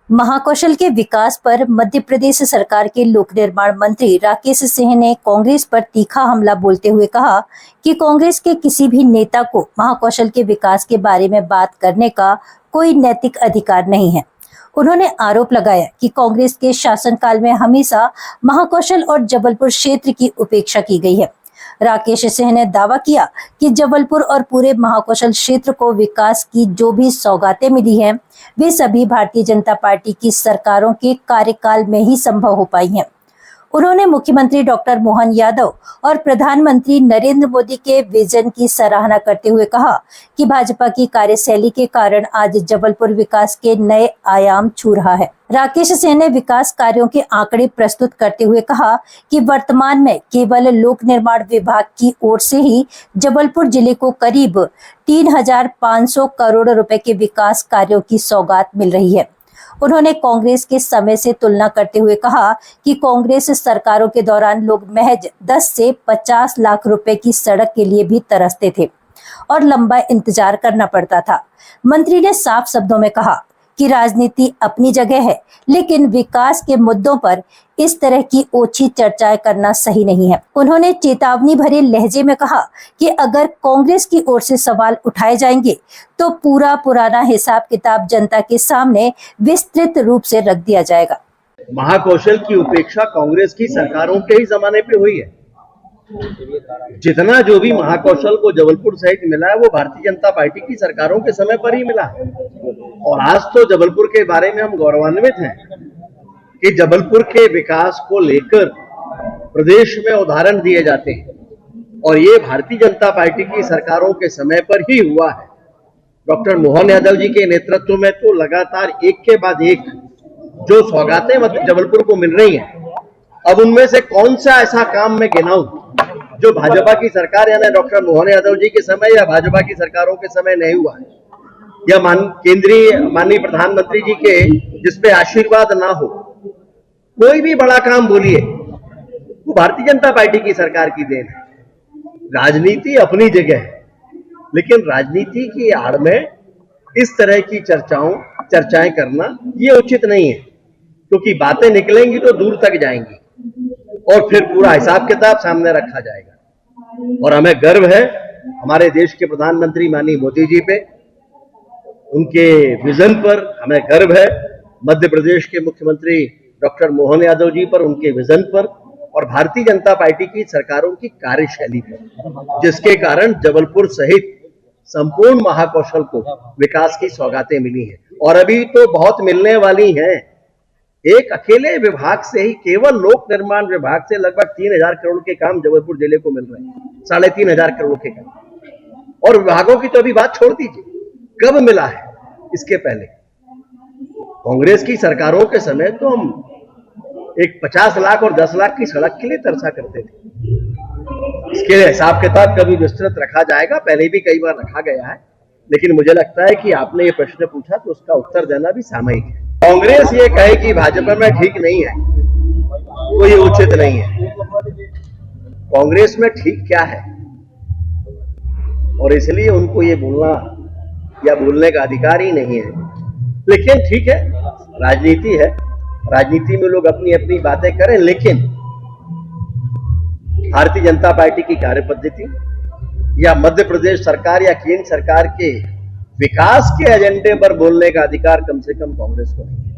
महाकौशल के विकास पर मध्य प्रदेश सरकार के लोक निर्माण मंत्री राकेश सिंह ने कांग्रेस पर तीखा हमला बोलते हुए कहा कि कांग्रेस के किसी भी नेता को महाकौशल के विकास के बारे में बात करने का कोई नैतिक अधिकार नहीं है। उन्होंने आरोप लगाया कि कांग्रेस के शासनकाल में हमेशा महाकौशल और जबलपुर क्षेत्र की उपेक्षा की गई है। राकेश सिंह ने दावा किया कि जबलपुर और पूरे महाकौशल क्षेत्र को विकास की जो भी सौगातें मिली हैं, वे सभी भारतीय जनता पार्टी की सरकारों के कार्यकाल में ही संभव हो पाई हैं। उन्होंने मुख्यमंत्री डॉक्टर मोहन यादव और प्रधानमंत्री नरेंद्र मोदी के विजन की सराहना करते हुए कहा कि भाजपा की कार्यशैली के कारण आज जबलपुर विकास के नए आयाम छू रहा है। राकेश सिंह ने विकास कार्यों के आंकड़े प्रस्तुत करते हुए कहा कि वर्तमान में केवल लोक निर्माण विभाग की ओर से ही जबलपुर जिले को करीब 3,500 करोड़ रुपए के विकास कार्यों की सौगात मिल रही है। उन्होंने कांग्रेस के समय से तुलना करते हुए कहा कि कांग्रेस सरकारों के दौरान लोग महज 10 से 50 लाख रुपए की सड़क के लिए भी तरसते थे और लंबा इंतजार करना पड़ता था। मंत्री ने साफ शब्दों में कहा कि राजनीति अपनी जगह है, लेकिन विकास के मुद्दों पर इस तरह की ओछी चर्चाएं करना सही नहीं है। उन्होंने चेतावनी भरे लहजे में कहा कि अगर कांग्रेस की ओर से सवाल उठाए जाएंगे तो पूरा पुराना हिसाब किताब जनता के सामने विस्तृत रूप से रख दिया जाएगा। महाकौशल की उपेक्षा कांग्रेस की सरकारों के ही जमाने पे हुई है। जितना जो भी महाकौशल को जबलपुर सहित मिला है वो भारतीय जनता पार्टी की सरकारों के समय पर ही मिला है। और आज तो जबलपुर के बारे में हम गौरवान्वित हैं कि जबलपुर के विकास को लेकर प्रदेश में उदाहरण दिए जाते हैं और ये भारतीय जनता पार्टी की सरकारों के समय पर ही हुआ है। डॉक्टर मोहन यादव जी के नेतृत्व में तो लगातार एक के बाद एक जो सौगातें जबलपुर को मिल रही हैं, अब उनमें से कौन सा ऐसा काम मैं गिनाऊं जो भाजपा की सरकार यानी डॉक्टर मोहन यादव जी के समय या भाजपा की सरकारों के समय नहीं हुआ है, या केंद्रीय माननीय प्रधानमंत्री जी के जिसपे आशीर्वाद ना हो। कोई भी बड़ा काम बोलिए वो भारतीय जनता पार्टी की सरकार की देन है। राजनीति अपनी जगह है, लेकिन राजनीति की आड़ में इस तरह की चर्चाएं करना ये उचित नहीं है, क्योंकि बातें निकलेंगी तो दूर तक जाएंगी और फिर पूरा हिसाब किताब सामने रखा जाएगा। और हमें गर्व है हमारे देश के प्रधानमंत्री माननीय मोदी जी पे, उनके विजन पर हमें गर्व है। मध्य प्रदेश के मुख्यमंत्री डॉक्टर मोहन यादव जी पर, उनके विजन पर और भारतीय जनता पार्टी की सरकारों की कार्यशैली पर, जिसके कारण जबलपुर सहित संपूर्ण महाकौशल को विकास की सौगातें मिली हैं और अभी तो बहुत मिलने वाली हैं। एक अकेले विभाग से ही, केवल लोक निर्माण विभाग से लगभग 3,000 करोड़ के काम जबलपुर जिले को मिल रहे हैं, 3,500 करोड़ के काम। और विभागों की तो अभी बात छोड़ दीजिए, कब मिला है इसके पहले कांग्रेस की सरकारों के समय तो हम एक 50 लाख और 10 लाख की सड़क के लिए तरसा करते थे। इसके हिसाब किताब कभी विस्तृत रखा जाएगा, पहले भी कई बार रखा गया है, लेकिन मुझे लगता है कि आपने ये प्रश्न पूछा तो उसका उत्तर देना भी सामयिक है। कांग्रेस ये कहे कि भाजपा में ठीक नहीं है तो ये उचित नहीं है। कांग्रेस में ठीक क्या है और इसलिए उनको ये बोलना या बोलने का अधिकार ही नहीं है। लेकिन ठीक है, राजनीति है, राजनीति में लोग अपनी अपनी बातें करें, लेकिन भारतीय जनता पार्टी की कार्यपद्धति या मध्य प्रदेश सरकार या केंद्र सरकार के विकास के एजेंडे पर बोलने का अधिकार कम से कम कांग्रेस को नहीं है।